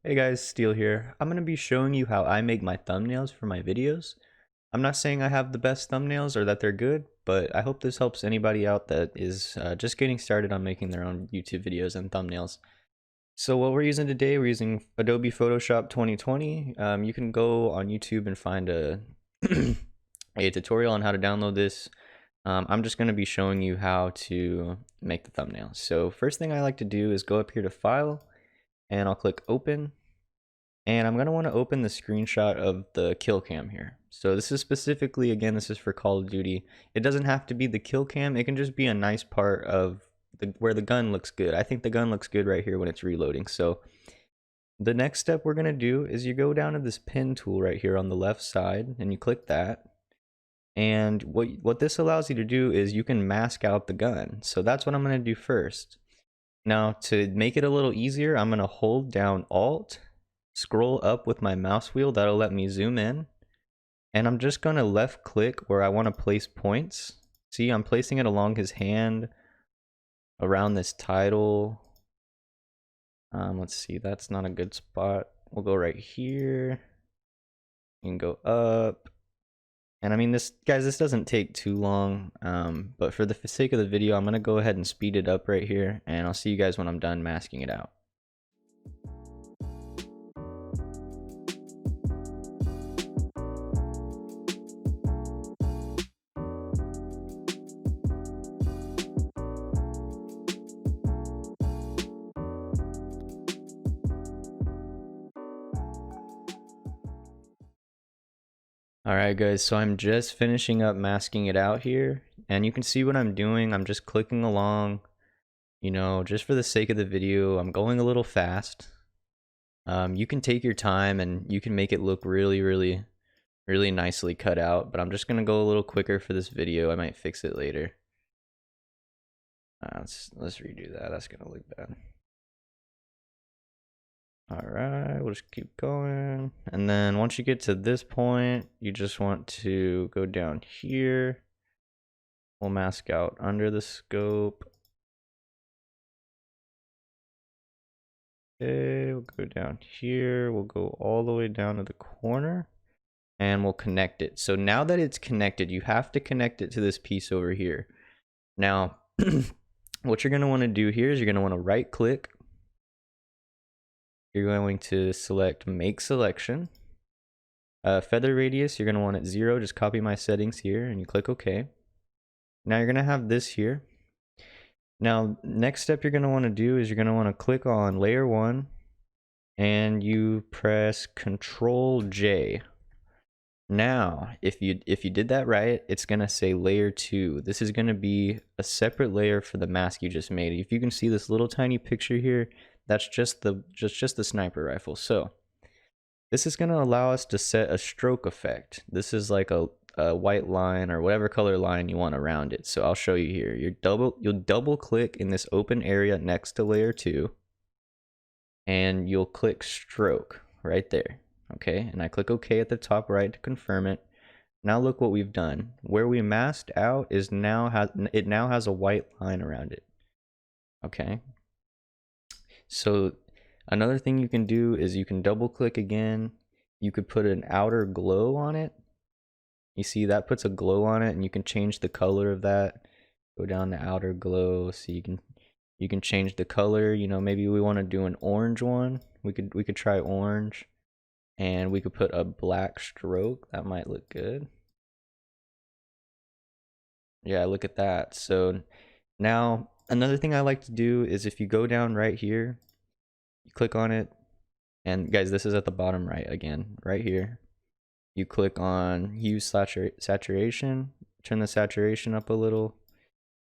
Hey guys, Steel here. I'm going to be showing you how I make my thumbnails for my videos. I'm not saying I have the best thumbnails or that they're good, but I hope this helps anybody out that is just getting started on making their own YouTube videos and thumbnails. So what we're using today, we're using Adobe Photoshop 2020. You can go on YouTube and find a, a tutorial on how to download this. I'm just going to be showing you how to make the thumbnail. So first thing I like to do is go up here to File, and I'll click Open. And I'm going to want to open the screenshot of the kill cam here. So this is specifically, again, this is for Call of Duty. It doesn't have to be the kill cam. It can just be a nice part of where the gun looks good. I think the gun looks good right here when it's reloading. So the next step we're going to do is you go down to this pen tool right here on the left side and you click that. And what this allows you to do is you can mask out the gun. So that's what I'm going to do first. Now to make it a little easier, I'm going to hold down Alt, scroll up with my mouse wheel. That'll let me zoom in, and I'm just going to left click where I want to place points. See, I'm placing it along his hand, around this title. Let's see, that's not a good spot. We'll go right here and go up. And I mean, this doesn't take too long, but for the sake of the video, I'm going to go ahead and speed it up right here, and I'll see you guys when I'm done masking it out. Alright guys, so I'm just finishing up masking it out here, and you can see what I'm doing. I'm just clicking along, you know, just for the sake of the video. I'm going a little fast. You can take your time and you can make it look really nicely cut out, but I'm just gonna go a little quicker for this video. I might fix it later. Let's redo that. That's gonna look bad. Alright, we'll just keep going. And then once you get to this point, you just want to go down here. We'll mask out under the scope. Okay, we'll go down here. We'll go all the way down to the corner and we'll connect it. So now that it's connected, you have to connect it to this piece over here. Now, what you're going to want to do here is you're going to want to right click. You're going to select Make Selection. Feather radius, you're going to want it 0. Just copy my settings here and you click OK. Now you're going to have this here. Now, next step you're going to want to do is you're going to want to click on Layer 1 and you press Control J. Now, if you did that right, it's going to say Layer 2. This is going to be a separate layer for the mask you just made. If you can see this little tiny picture here, that's just the sniper rifle. So this is going to allow us to set a stroke effect. This is like a white line or whatever color line you want around it. So I'll show you here. You'll double click in this open area next to layer 2 and you'll click stroke right there. Okay, and I click OK at the top right to confirm it. Now look what we've done. Where we masked out is now has a white line around it. Okay, so another thing you can do is you can double click again. You could put an outer glow on it. You see that puts a glow on it, and you can change the color of that. Go down to outer glow, so you can change the color. You know, maybe we want to do an orange one. We could try orange, and we could put a black stroke. That might look good. Yeah, look at that. So now another thing I like to do is if you go down right here, you click on it, and guys, this is at the bottom right again, right here. You click on hue saturation, turn the saturation up a little,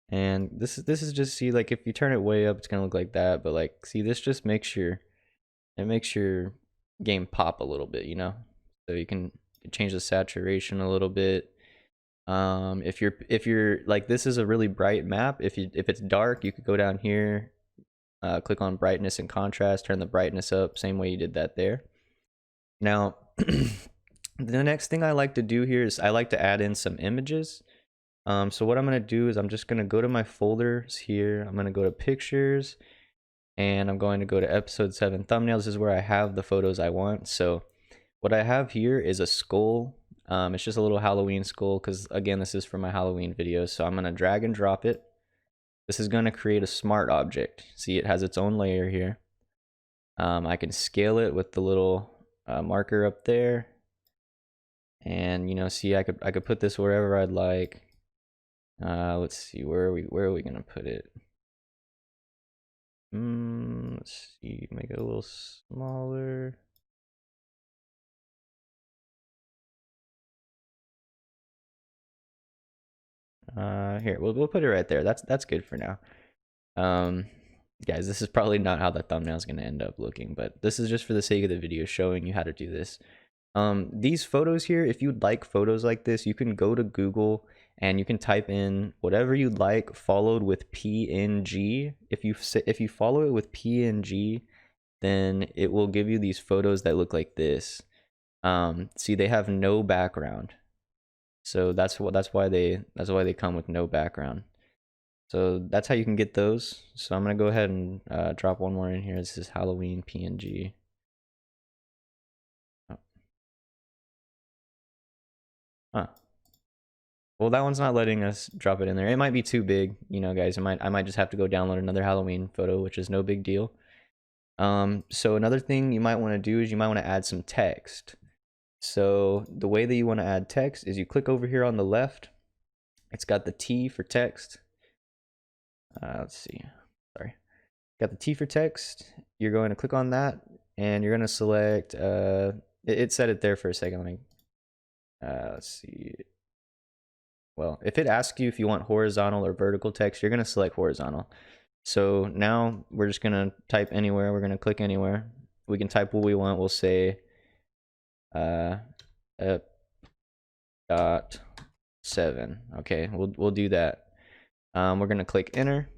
and this is just, see, like if you turn it way up, it's gonna look like that, but like, see, this just makes your game pop a little bit, you know. So you can change the saturation a little bit. If you're like, this is a really bright map. If it's dark, you could go down here, click on brightness and contrast, turn the brightness up, same way you did that there. Now the next thing I like to do here is I like to add in some images. So what I'm going to do is I'm just going to go to my folders here. I'm going to go to pictures, and I'm going to go to episode 7 thumbnails. This is where I have the photos I want. So what I have here is a skull. It's just a little Halloween skull because, again, this is for my Halloween video. So I'm going to drag and drop it. This is going to create a smart object. See, it has its own layer here. I can scale it with the little marker up there. And, you know, see, I could put this wherever I'd like. Let's see, where are we going to put it? Let's see, make it a little smaller. Here, we'll put it right there. That's good for now. Guys, this is probably not how the thumbnail is going to end up looking, but this is just for the sake of the video showing you how to do this. These photos here, if you'd like photos like this, you can go to Google and you can type in whatever you'd like followed with PNG. If you follow it with PNG, then it will give you these photos that look like this. See, they have no background. So that's why they come with no background. So that's how you can get those. So I'm gonna go ahead and drop one more in here. This is Halloween PNG. Oh. Huh. Well, that one's not letting us drop it in there. It might be too big, you know, guys. I might just have to go download another Halloween photo, which is no big deal. So another thing you might want to do is you might want to add some text. So the way that you want to add text is you click over here on the left. It's got the T for text. Let's see. Sorry. Got the T for text. You're going to click on that, and you're going to select. It said it there for a second. Let me. Let's see. Well, if it asks you if you want horizontal or vertical text, you're going to select horizontal. So now we're just going to type anywhere. We're going to click anywhere. We can type what we want. We'll say .7. Okay, we'll do that. We're going to click enter.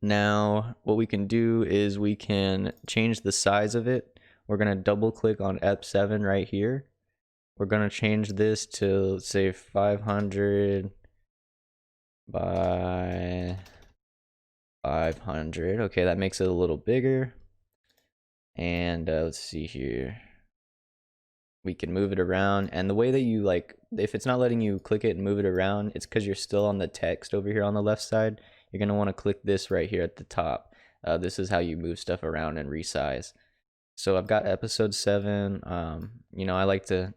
Now what we can do is we can change the size of it. We're going to double click on F7 right here. We're going to change this to, let's say, 500 by 500. Okay, that makes it a little bigger. And let's see here. We can move it around. And the way that you, like, if it's not letting you click it and move it around, it's because you're still on the text over here on the left side. You're going to want to click this right here at the top. This is how you move stuff around and resize. So I've got episode 7. You know, I like to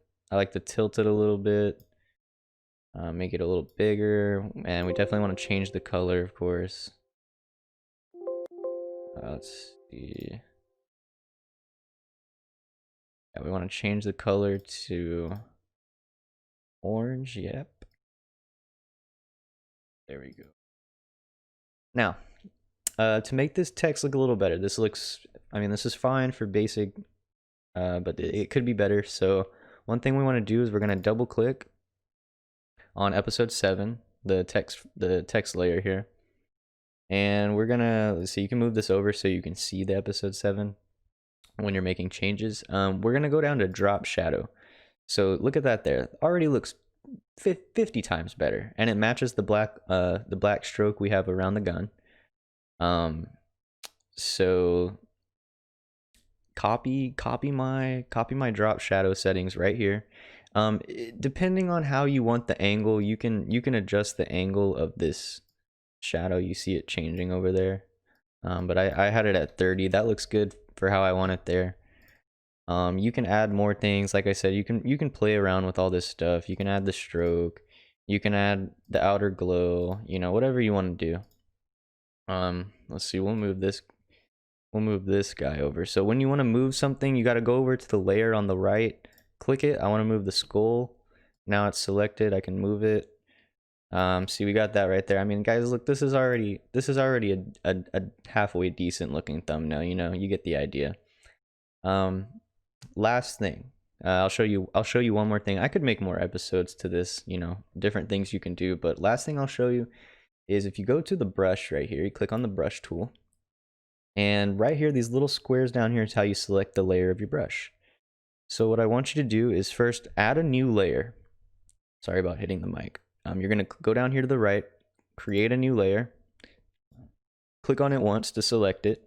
tilt it a little bit, make it a little bigger, and we definitely want to change the color, of course. Let's see. Yeah, we want to change the color to orange. Yep. There we go. Now, to make this text look a little better, this is fine for basic, but it could be better. So one thing we want to do is we're going to double click on episode 7, the text layer here. And we're gonna, let's see, you can move this over so you can see the episode 7 when you're making changes. We're gonna go down to drop shadow. So look at that there. Already looks 50 times better, and it matches the black stroke we have around the gun. So copy my drop shadow settings right here. Depending on how you want the angle, you can adjust the angle of this shadow. You see it changing over there, but I had it at 30. That looks good for how I want it there. You can add more things. Like I said, you can play around with all this stuff. You can add the stroke, you can add the outer glow, you know, whatever you want to do. Let's see, we'll move this guy over. So when you want to move something, you got to go over to the layer on the right, click it. I want to move the skull. Now it's selected. I can move it. See, we got that right there. I mean, guys, look, this is already a halfway decent looking thumbnail. You know, you get the idea. Last thing, I'll show you one more thing. I could make more episodes to this, you know, different things you can do, but last thing I'll show you is if you go to the brush right here, you click on the brush tool, and right here, these little squares down here is how you select the layer of your brush. So what I want you to do is first add a new layer. Sorry about hitting the mic. You're gonna go down here to the right, create a new layer. Click on it once to select it.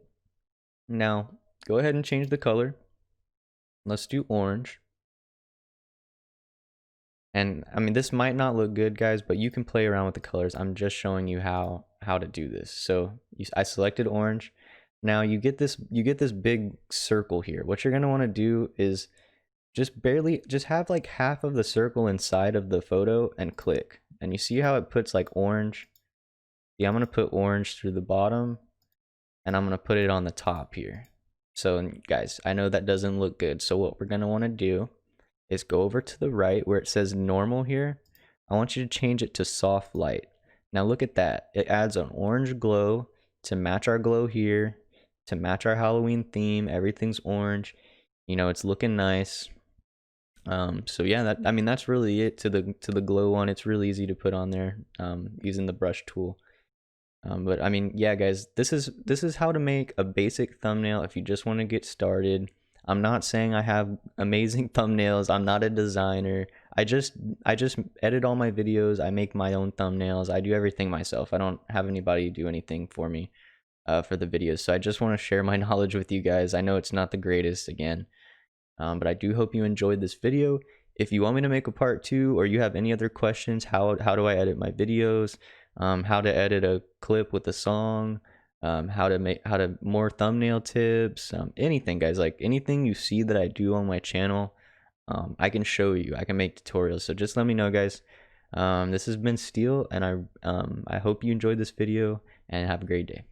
Now, go ahead and change the color. Let's do orange. And I mean, this might not look good, guys, but you can play around with the colors. I'm just showing you how to do this. So I selected orange. Now you get this big circle here. What you're gonna want to do is just have like half of the circle inside of the photo and click. And you see how it puts like orange? Yeah, I'm gonna put orange through the bottom, and I'm gonna put it on the top here. So guys, I know that doesn't look good. So what we're gonna want to do is go over to the right where it says normal here. I want you to change it to soft light. Now look at that. It adds an orange glow to match our glow here, to match our Halloween theme. Everything's orange. You know, it's looking nice. So yeah, I mean that's really it to the glow one. It's really easy to put on there using the brush tool. But I mean, yeah, guys, this is how to make a basic thumbnail if you just want to get started. I'm not saying I have amazing thumbnails. I'm not a designer. I just edit all my videos. I make my own thumbnails. I do everything myself. I don't have anybody do anything for me for the videos. So I just want to share my knowledge with you guys. I know it's not the greatest again, but I do hope you enjoyed this video. If you want me to make a part 2, or you have any other questions, how do I edit my videos, how to edit a clip with a song, how to more thumbnail tips, anything, guys, like anything you see that I do on my channel, I can show you. I can make tutorials. So just let me know, guys. This has been Steel, and I hope you enjoyed this video, and have a great day.